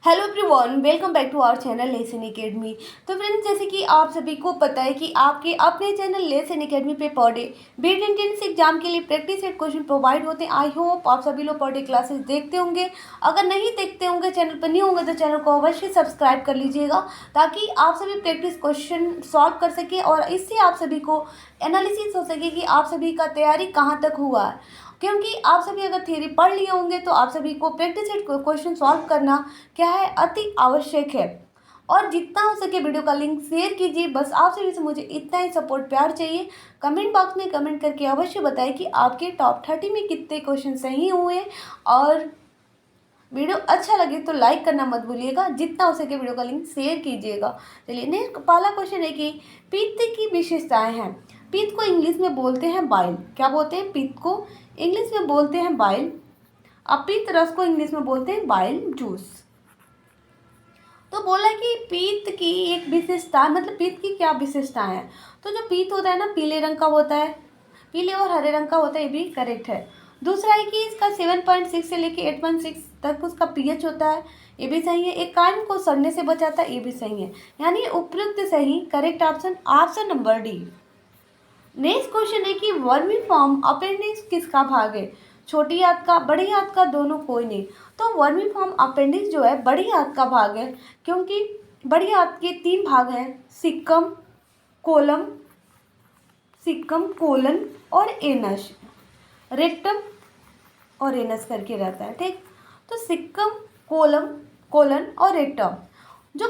Hello everyone, welcome back to our channel Lesson Academy. तो friends, जैसे कि आप सभी को पता है कि आपके अपने चैनल लेसन एकेडमी पे per day beat entrance exam के लिए प्रैक्टिस सेट क्वेश्चन प्रोवाइड होते हैं। आई होप आप सभी लोग पर डे क्लासेस देखते होंगे। अगर नहीं देखते होंगे, चैनल पर नहीं होंगे, तो चैनल को अवश्य सब्सक्राइब कर लीजिएगा ताकि आप सभी प्रैक्टिस क्वेश्चन सॉल्व कर सकें और इससे आप सभी को एनालिसिस हो सके कि आप सभी का तैयारी कहाँ तक हुआ है। क्योंकि आप सभी अगर थ्योरी पढ़ लिए होंगे तो आप सभी को प्रैक्टिस सेट क्वेश्चन सॉल्व करना क्या है, अति आवश्यक है। और जितना हो सके वीडियो का लिंक शेयर कीजिए। बस आप सभी से मुझे इतना ही सपोर्ट प्यार चाहिए। कमेंट बॉक्स में कमेंट करके अवश्य बताएं कि आपके टॉप 30 में कितने क्वेश्चन सही हुए। और वीडियो अच्छा लगे तो लाइक करना मत भूलिएगा। जितना हो सके वीडियो का लिंक शेयर कीजिएगा। चलिए, नेक्स्ट पहला क्वेश्चन है कि पित्त की विशेषताएं हैं। पित्त को इंग्लिश में बोलते हैं बाइल। क्या बोलते हैं? पित्त को इंग्लिश में बोलते हैं बाइल। अब पित्त रस को इंग्लिश में बोलते हैं बाइल जूस। तो बोला कि पित्त की एक विशेषता, मतलब पित्त की क्या विशेषताएं हैं। तो जो पित्त होता है ना, पीले रंग का होता है, पीले और हरे रंग का होता है, ये भी करेक्ट है। दूसरा है कि इसका 7.6 से लेके 8.6 तक उसका पीएच होता है, ये भी सही है। एक कान को सड़ने से बचाता है, ये भी सही है। यानी उपयुक्त सही correct option number D. Next question है कि वर्मीफॉर्म अपेंडिक्स किसका भाग है। छोटी आंत का, बड़ी आंत का, दोनों, कोई नहीं। तो वर्मीफॉर्म अपेंडिक्स जो है बड़ी आंत का भाग है, क्योंकि बड़ी आंत के 3 भाग हैं, सिक्कम कोलन और एनस। रेक्टम और एनस करके रहता है, ठीक। तो सिक्कम, कोलन और रेक्टम। जो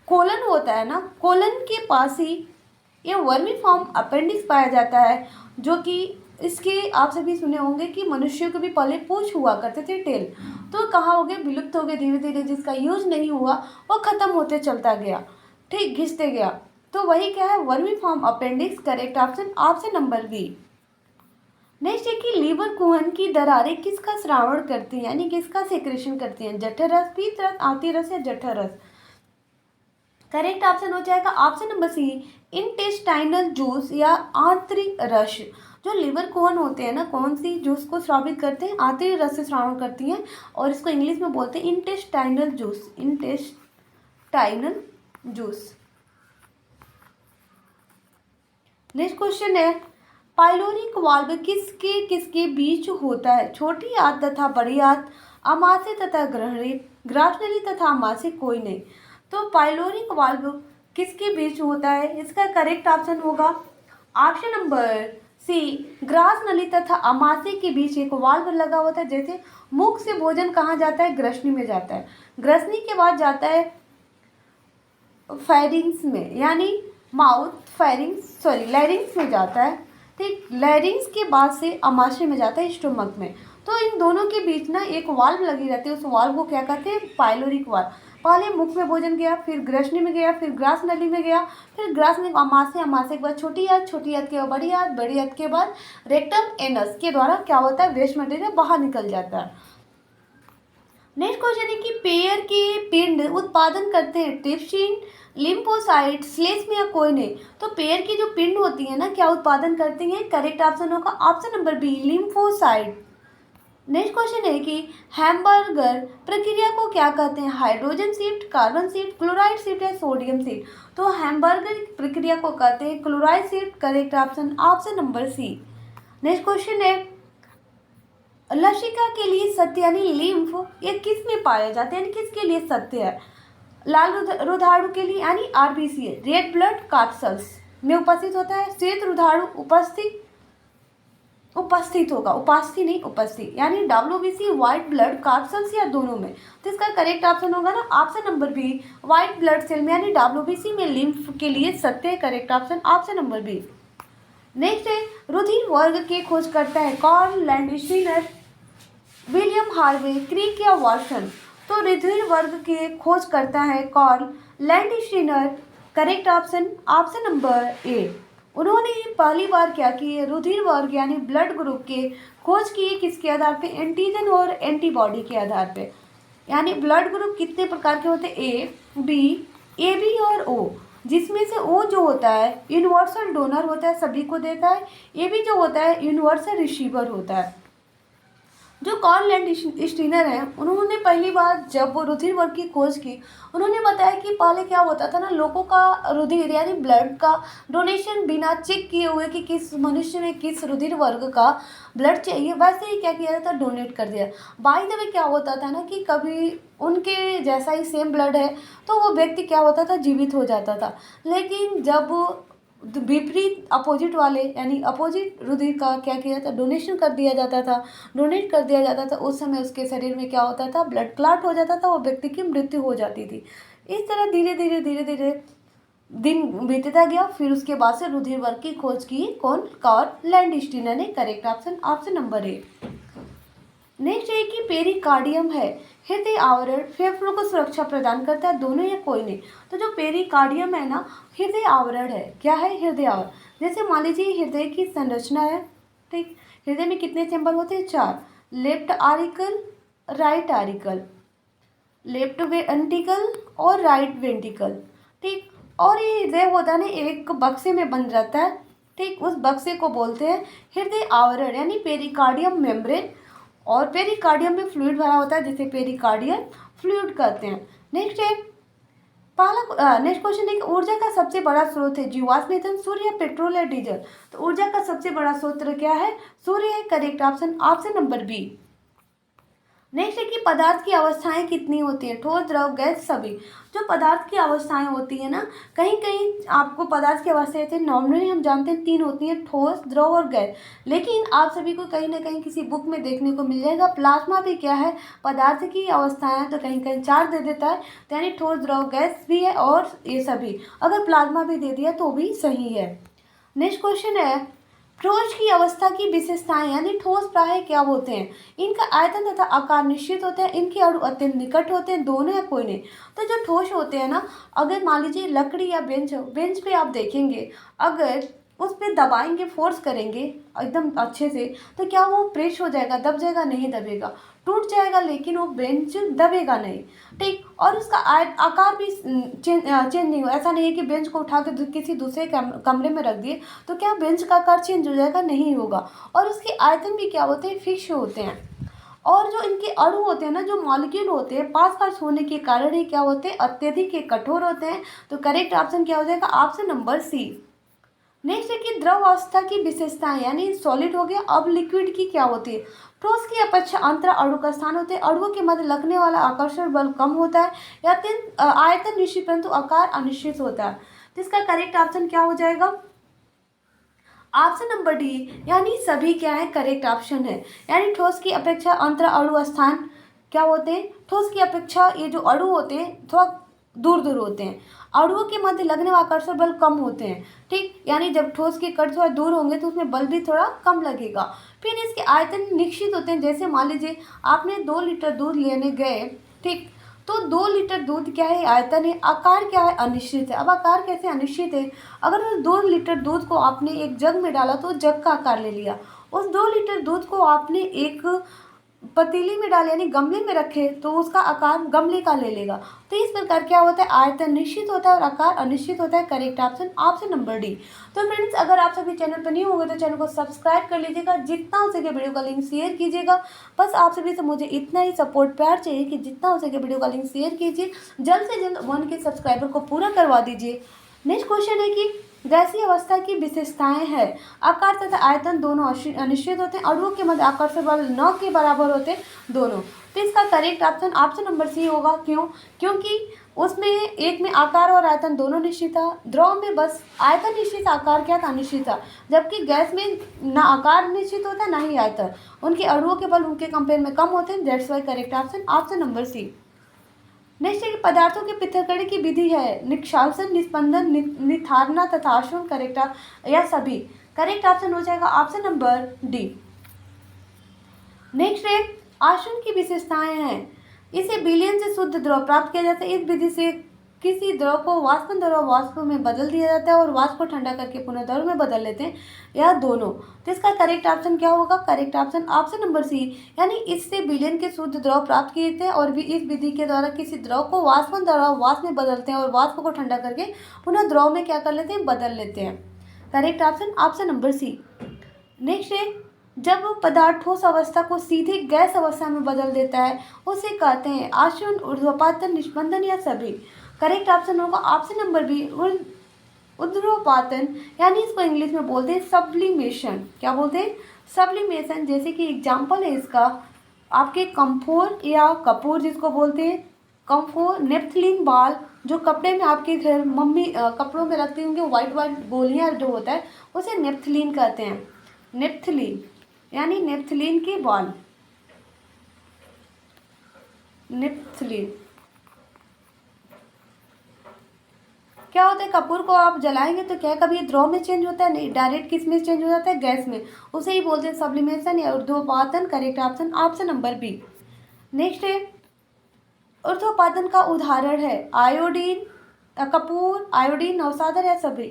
कोलन होता है ना, कोलन के पास ही ये वर्मीफॉर्म अपेंडिक्स पाया जाता है, जो कि इसके आप सभी सुने होंगे कि मनुष्यों के भी पहले पूंछ हुआ करते थे, टेल। तो कहाँ हो गए, विलुप्त हो गए धीरे धीरे। जिसका यूज नहीं हुआ वो खत्म होते चलता गया, ठीक, घिसते गया। तो वही क्या है, vermiform appendix correct option number B. Next है कि लीवर कुहन की दरारें किसका श्रावण करती हैं, यानी किसका सेक्रेशन करती हैं। जठर रस, पीत रस, आंती रस या जठर रस। करेक्ट ऑप्शन हो जाएगा option number C, intestinal juice या आंतरिक रस। जो लीवर कोहन होते हैं ना, कौन सी जूस को स्रावित करते हैं, आंतरिक रस से श्रावण करती हैं, और इसको इंग्लिश में बोलते हैं इंटेस्टाइनल जूस। नेक्स्ट क्वेश्चन है, पाइलोरिक वाल्व किसके किसके बीच होता है। छोटी आंत तथा बड़ी आंत, आमाशय तथा ग्रासनली तथा आमाशय, कोई नहीं। तो पाइलोरिक वाल्व किसके बीच होता है, इसका करेक्ट ऑप्शन होगा ऑप्शन नंबर सी, ग्रास नली तथा आमाशय के बीच एक वाल्व लगा होता है। जैसे मुख से भोजन कहाँ जाता है, ग्रसनी में जाता है, ग्रसनी के बाद जाता है फेरिंग्स में, यानी लैरिंग्स में जाता है, ठीक। लैरिंग्स के बाद से आमाशय में जाता है, स्टोमक में। तो इन दोनों के बीच ना एक वाल्व लगी रहती है, उस वाल्व को क्या कहते हैं, पाइलोरिक वाल्व। पहले मुख में भोजन गया, फिर ग्रसनी में गया, फिर ग्रास नली में गया, फिर ग्रास नली, आमाशय के बाद छोटी आंत के बाद बड़ी आंत के बाद रेक्टम एनस के द्वारा क्या होता है, वेस्ट मटेरियल बाहर निकल जाता है। नेक्स्ट क्वेश्चन है कि पेयर के पिंड उत्पादन करते हैं ट्रिप्सिन, लिम्फोसाइट, श्लेष्म या कोई नहीं। तो पेयर की जो पिंड होती है ना, क्या उत्पादन करती हैं, करेक्ट ऑप्शन होगा option number B, lymphocyte. Next question है कि हैम्बर्गर प्रक्रिया को क्या कहते हैं, hydrogen shift, carbon shift, chloride shift या सोडियम शिफ्ट। तो हैम्बर्गर प्रक्रिया को कहते हैं chloride shift, correct option number C. Next question है, लसिका के लिए सत्य यानी लिम्फ ये किस में पाया जाता है, यानी किसके लिए सत्य है। लाल रुधाणु के लिए यानी आरबीसी, रेड ब्लड कार्सल्स में उपस्थित होता है। श्वेत रुधाणु उपस्थित होगा, उपास्थि नहीं उपस्थित, यानी डब्ल्यूबीसी, व्हाइट ब्लड कार्सल्स या दोनों में। तो इसका करेक्ट ऑप्शन होगा ना option number B, white blood cell में, यानी डब्ल्यूबीसी में लिम्फ के लिए सत्य, correct option number B. Next है, रुधिर वर्ग के खोज करता है Karl Landsteiner, William Harvey, Crick या वाटसन। तो रुधिर वर्ग के खोज करता है Karl Landsteiner, correct option number A. उन्होंने पहली बार क्या किए, रुधिर वर्ग यानी ब्लड ग्रुप के खोज किए, किसके आधार पे, एंटीजन और एंटीबॉडी के आधार पे। यानी ब्लड ग्रुप कितने प्रकार के होते हैं, ए बी और ओ, जिसमें से ओ जो होता है यूनिवर्सल डोनर होता है, सभी को देता है। ए बी जो होता है यूनिवर्सल रिसीवर होता है। जो कार्ल लैंड स्टीनर हैं, उन्होंने पहली बार जब वो रुधिर वर्ग की खोज की, उन्होंने बताया कि पहले क्या होता था ना, लोगों का रुधिर यानी ब्लड का डोनेशन बिना चेक किए हुए कि किस मनुष्य में किस रुधिर वर्ग का ब्लड चाहिए, वैसे ही क्या किया जाता, डोनेट कर दिया। बाई द वे क्या होता था ना कि कभी उनके जैसा ही सेम ब्लड है तो वो व्यक्ति क्या होता था, जीवित हो जाता था। लेकिन जब विपरीत अपोजिट वाले यानी अपोजिट रुधिर का क्या किया जाता, डोनेशन कर दिया जाता था, डोनेट कर दिया जाता था, उस समय उसके शरीर में क्या होता था, ब्लड क्लॉट हो जाता था, वो व्यक्ति की मृत्यु हो जाती थी। इस तरह धीरे धीरे दिन बीतता गया। फिर उसके बाद से रुधिर वर्ग की खोज की कौन, कार्ल लैंडस्टीनर ने। करेक्ट ऑप्शन ऑप्शन नंबर ए। नेक्स्ट है कि पेरिकार्डियम है हृदय आवरण, फेफड़ों को सुरक्षा प्रदान करता है, दोनों या कोई नहीं। तो जो पेरिकार्डियम है ना, हृदय आवरण है। क्या है, हृदय आवरण। जैसे मान लीजिए हृदय की संरचना है, ठीक। हृदय में कितने चैम्बर होते हैं, 4। Left auricle, right auricle, left ventricle और राइट वेंट्रिकल, ठीक। और ये हृदय होता है ना, एक बक्से में बन जाता है, ठीक। उस बक्से को बोलते हैं हृदय आवरण यानी पेरिकार्डियम मेम्ब्रेन। और पेरिकार्डियम में फ्लूइड भरा होता है जिसे पेरिकार्डियल फ्लूइड कहते हैं। नेक्स्ट है पहला नेक्स्ट क्वेश्चन है कि ऊर्जा का सबसे बड़ा स्रोत है जीवाश्म ईंधन, सूर्य, पेट्रोल या डीजल। तो ऊर्जा का सबसे बड़ा स्रोत क्या है, सूर्य है। Correct option option number B. Next है कि पदार्थ की अवस्थाएं कितनी होती हैं, ठोस, द्रव, गैस, सभी। जो पदार्थ की अवस्थाएं होती है ना, कहीं कहीं आपको पदार्थ की अवस्थाएं जैसे नॉर्मली हम जानते हैं 3 होती हैं, ठोस, द्रव और गैस। लेकिन आप सभी को कहीं ना कहीं किसी बुक में देखने को मिल जाएगा प्लाज्मा भी क्या है, पदार्थ की अवस्थाएं, तो कहीं कहीं 4 दे देता है, तो यानी ठोस, द्रव, गैस भी है और ये सभी। अगर प्लाज्मा भी दे दिया तो भी सही है। नेक्स्ट क्वेश्चन है ठोस की अवस्था की विशेषताएं यानी ठोस प्राय क्या होते हैं। इनका आयतन तथा आकार निश्चित होते हैं, इनके अणु अत्यंत निकट होते हैं, दोनों या कोई नहीं। तो जो ठोस होते हैं ना, अगर मान लीजिए लकड़ी या बेंच हो, बेंच पे आप देखेंगे अगर उस पर दबाएंगे, फोर्स करेंगे एकदम अच्छे से, तो क्या वो प्रेस हो जाएगा, दब जाएगा, नहीं दबेगा, टूट जाएगा, लेकिन वो बेंच दबेगा नहीं, ठीक। और उसका आकार भी चेंज नहीं हो, ऐसा नहीं है कि बेंच को उठा के किसी दूसरे कमरे में रख दिए तो क्या बेंच का आकार चेंज हो जाएगा, नहीं होगा। और उसके आयतन भी क्या होते हैं, फिक्स होते हैं। और जो इनके अणु होते हैं ना, जो मॉलिक्यूल होते हैं, पास पास होने के कारण ही क्या होते हैं, अत्यधिक कठोर होते हैं। तो करेक्ट ऑप्शन क्या हो जाएगा, ऑप्शन नंबर सी। नेक्स्ट है कि द्रव अवस्था की विशेषताएं यानी सॉलिड हो गया। अब लिक्विड की क्या होती है, ठोस की अपेक्षा अंतरा अणु का स्थान होते हैं, अणुओं के मध्य लगने वाला आकर्षण बल कम होता है, या आयतन निश्चित परंतु आकार अनिश्चित होता है। तो इसका करेक्ट ऑप्शन क्या हो जाएगा, ऑप्शन नंबर डी, यानी सभी क्या है, करेक्ट ऑप्शन है। यानी ठोस की अपेक्षा अंतरा अणु स्थान क्या होते हैं, ठोस की अपेक्षा ये जो अणु होते हैं थोड़ा दूर दूर होते हैं, अणुओं के मध्य लगने वाला आकर्षण बल कम होते हैं, ठीक। यानी जब ठोस के कण थोड़ा दूर होंगे तो उसमें बल भी थोड़ा कम लगेगा। फिर इसके आयतन निश्चित होते हैं। जैसे मान लीजिए आपने 2 लीटर दूध लेने गए, ठीक, तो 2 लीटर दूध क्या है, आयतन है, आकार क्या है, अनिश्चित है। अब आकार कैसे अनिश्चित है, अगर उस 2 लीटर दूध को आपने एक जग में डाला तो जग का आकार ले लिया, उस 2 लीटर दूध को आपने एक पतीली में डाले यानी गमले में रखे तो उसका आकार गमले का ले लेगा। तो इस प्रकार क्या होता है, आयतन निश्चित होता है और आकार अनिश्चित होता है। Correct option option number D. तो फ्रेंड्स, अगर आप सभी चैनल पर न्यू होंगे तो चैनल को सब्सक्राइब कर लीजिएगा, जितना हो सके वीडियो का लिंक शेयर कीजिएगा। बस आप सभी से मुझे इतना ही सपोर्ट प्यार चाहिए कि जितना हो सके वीडियो का लिंक शेयर कीजिए, जल्द से जल्द 1K सब्सक्राइबर को पूरा करवा दीजिए। नेक्स्ट क्वेश्चन है कि गैसीय अवस्था की विशेषताएं है, आकार तथा आयतन दोनों अनिश्चित होते हैं, अणुओं के मध्य आकर्षण बल न के बराबर होते हैं, दोनों। तो इसका correct option option number C होगा। क्यों, क्योंकि उसमें एक में आकार और आयतन दोनों निश्चित था, द्रव में बस आयतन निश्चित, आकार क्या था, अनिश्चित था। जबकि गैस में ना आकार निश्चित होता है ना ही आयतन, उनके अणुओं के बल उनके कंपेयर में कम होते हैं। That's why correct option option number C. Next है कि पदार्थों के पृथक्करण की विधि है, निक्षालन, निस्पंदन, निथारना तथा आशुन, करेक्ट या सभी। करेक्ट ऑप्शन हो जाएगा ऑप्शन नंबर डी। नेक्स्ट है आशुन की विशेषताएं हैं, इसे विलयन से शुद्ध द्रव प्राप्त किया जाता है, इस विधि से किसी द्रव को वाष्पन द्रव वाष्प में बदल दिया जाता है और वाष्प को ठंडा करके पुनः द्रव में बदल लेते हैं, या दोनों। तो इसका करेक्ट ऑप्शन क्या होगा, correct option option number C, यानी इससे विलयन के शुद्ध द्रव प्राप्त किए थे और भी इस विधि के द्वारा किसी द्रव को वाष्पन द्रव वाष्प में बदलते हैं और वाष्प को ठंडा करके पुनः द्रव में क्या कर लेते हैं, बदल लेते हैं। Correct option option number C. Next है जब पदार्थ ठोस अवस्था को सीधे गैस अवस्था में बदल देता है उसे कहते हैं आसवन, ऊर्ध्वपातन, निस्पंदन या सभी। करेक्ट ऑप्शन होगा ऑप्शन नंबर बी, ऊर्ध्वपातन, यानी इसको इंग्लिश में बोलते हैं सब्लिमेशन। क्या बोलते हैं? सब्लिमेशन। जैसे कि एग्जाम्पल है इसका आपके कम्फोर या कपूर जिसको बोलते हैं, कम्फोर, नेप्थलीन बाल जो कपड़े में आपके घर मम्मी कपड़ों में रखती होंगे, वाइट वाइट गोलियां जो होता है उसे नेप्थलीन कहते हैं। नेप्थलीन यानी नेप्थलीन की बॉल, नेप्थलीन। क्या होता है, कपूर को आप जलाएंगे तो क्या कभी द्रव में चेंज होता है? नहीं, डायरेक्ट किस में चेंज हो जाता है? गैस में। उसे ही बोलते हैं सब्लिमेशन या ऊर्ध्वपातन। Correct option option number B. Next है ऊर्ध्वपातन का उदाहरण है आयोडीन, कपूर, आयोडीन, नवसाधर या सभी।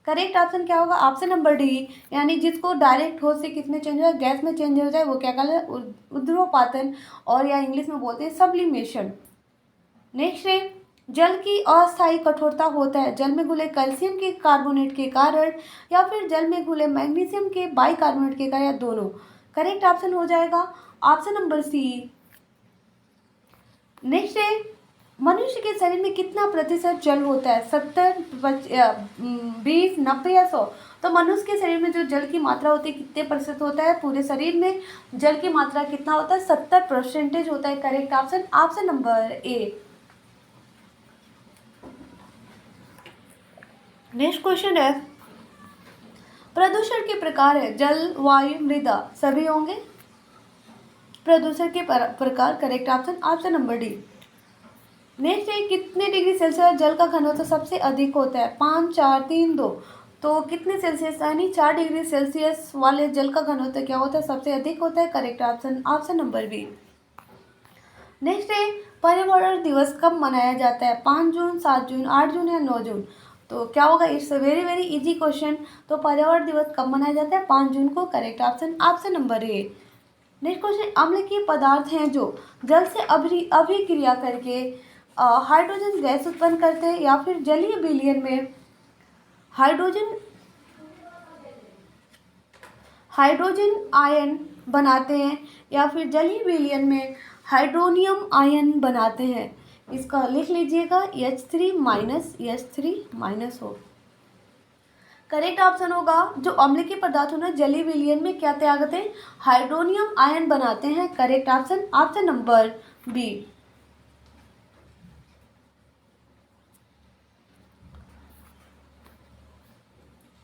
करेक्ट ऑप्शन क्या होगा? ऑप्शन नंबर डी, यानी जिसको डायरेक्ट ठोस से किस में चेंज हो जाए? गैस में चेंज हो जाए, वो क्या कहलाता है? ऊर्ध्वपातन, और या इंग्लिश में बोलते हैं सब्लिमेशन। नेक्स्ट है जल की अस्थायी कठोरता होता है जल में घुले कैल्शियम के कार्बोनेट के कारण या फिर जल में घुले मैग्नीशियम के बाइकार्बोनेट के कारण, या दोनों। करेक्ट ऑप्शन हो जाएगा ऑप्शन नंबर सी। नेक्स्ट है मनुष्य के शरीर में कितना प्रतिशत जल होता है? 70, 20, 90 या 100? तो मनुष्य के शरीर में जो जल की मात्रा होती है कितने प्रतिशत होता है? पूरे शरीर में जल की मात्रा कितना होता है? 70% होता है। करेक्ट ऑप्शन ऑप्शन नंबर ए। नेक्स्ट क्वेश्चन है प्रदूषण के प्रकार है जल, वायु, मृदा, सभी होंगे। प्रदूषण के प्रकार। Correct option option number D. Next है कितने डिग्री सेल्सियस जल का घनत्व सबसे अधिक होता है? 5, 4, 3, 2? तो कितने सेल्सियस यानी 4 डिग्री सेल्सियस वाले जल का घनत्व क्या होता है? सबसे अधिक होता है। Correct option option number B. Next है पर्यावरण दिवस कब मनाया जाता है? 5 जून, 7 जून, 8 जून या 9 जून? तो क्या होगा? It's very very easy question. तो पर्यावरण दिवस कब मनाया जाता है? 5 जून को। करेक्ट ऑप्शन ऑप्शन नंबर ए। नेक्स्ट क्वेश्चन अम्लीय पदार्थ हैं जो जल से अभिक्रिया करके हाइड्रोजन गैस उत्पन्न करते हैं या फिर जलीय विलयन में हाइड्रोजन आयन बनाते हैं या फिर जलीय विलयन में हाइड्रोनियम आयन बनाते हैं। इसका लिख लीजिएगा H3 - हो। करेक्ट ऑप्शन होगा जो अम्लीय पदार्थ होना जलीय विलयन में क्या त्यागते हैं? हाइड्रोनियम आयन बनाते हैं। Correct option option number B.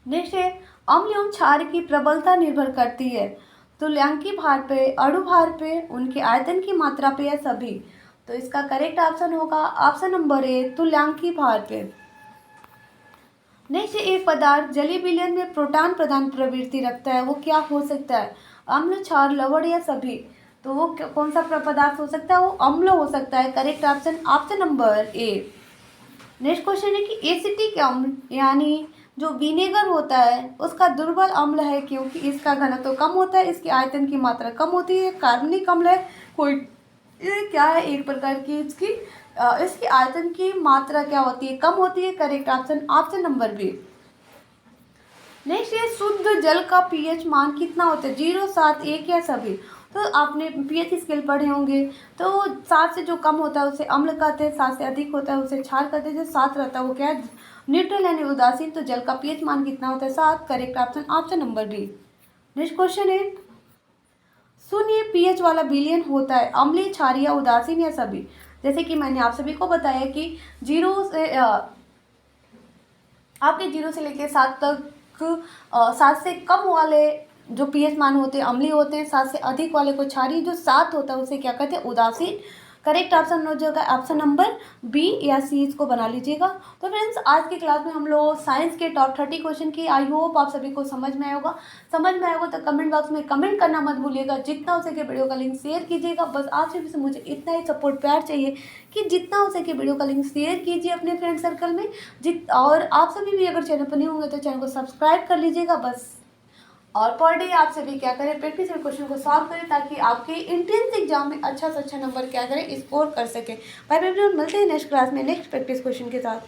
Next है अम्ल एवं क्षार की प्रबलता निर्भर करती है तुल्यांकी भार पे, अणु भार पे, उनके आयतन की मात्रा पे या सभी। तो इसका करेक्ट ऑप्शन होगा ऑप्शन नंबर ए, तुल्यांकी भार पे। नेक्स्ट एक पदार्थ जलीय विलयन में प्रोटॉन प्रदान प्रवृत्ति रखता है, वो क्या हो सकता है? अम्ल, क्षार, लवण या सभी। तो वो कौन सा पदार्थ हो सकता है? वो अम्ल हो सकता है। करेक्ट ऑप्शन ऑप्शन नंबर ए। नेक्स्ट क्वेश्चन है कि एसिटिक अम्ल यानी जो विनेगर होता है उसका दुर्बल अम्ल है क्योंकि इसका घनत्व कम होता है, इसकी आयतन की मात्रा कम होती है। कार्बनिक अम्ल है कोई, ये क्या है? एक प्रकार की इसकी आयतन की मात्रा क्या होती है? कम होती है। Correct option option number B. Next ये शुद्ध जल का पीएच मान कितना होता है? 0, 7, 1 या सभी। तो आपने पीएच स्केल पढ़े होंगे, तो 7 से जो कम होता है उसे अम्ल कहते हैं, 7 से अधिक होता है उसे क्षार कहते हैं, जो 7 रहता है वो क्या है? न्यूट्रल यानी उदासीन। तो जल का पीएच मान कितना होता है? 7। Correct option option number D. Next question है 0 पीएच वाला विलयन होता है अम्लीय, क्षारीय या उदासीन या सभी। जैसे कि मैंने आप सभी को बताया कि 0 से आपके 0 से लेकर 7 तक 7 से कम वाले जो पीएच मान होते हैं अम्लीय होते हैं, 7 से अधिक वाले को क्षारीय, जो 7 होता है उसे क्या कहते हैं? उदासीन। करेक्ट ऑप्शन हो जाएगा ऑप्शन नंबर बी या सी, इसको बना लीजिएगा। तो फ्रेंड्स आज की क्लास में हम लोग साइंस के टॉप 30 क्वेश्चन की आई होप आप सभी को समझ में आया होगा। तो कमेंट बॉक्स में कमेंट करना मत भूलिएगा। जितना हो सके वीडियो का लिंक शेयर कीजिएगा। बस आप सभी से मुझे इतना ही सपोर्ट प्यार चाहिए कि जितना हो सके वीडियो का लिंक शेयर कीजिए अपने फ्रेंड सर्कल में। और आप सभी भी अगर चैनल पर नहीं होंगे तो चैनल को सब्सक्राइब कर लीजिएगा। बस और पर डे आप सभी क्या करें? प्रैक्टिस क्वेश्चन को सॉल्व करें ताकि आपके एंट्रेंस एग्जाम में अच्छा से अच्छा नंबर क्या करें? स्कोर कर सकें। बाय बाय, मिलते हैं नेक्स्ट क्लास में नेक्स्ट प्रैक्टिस क्वेश्चन के साथ।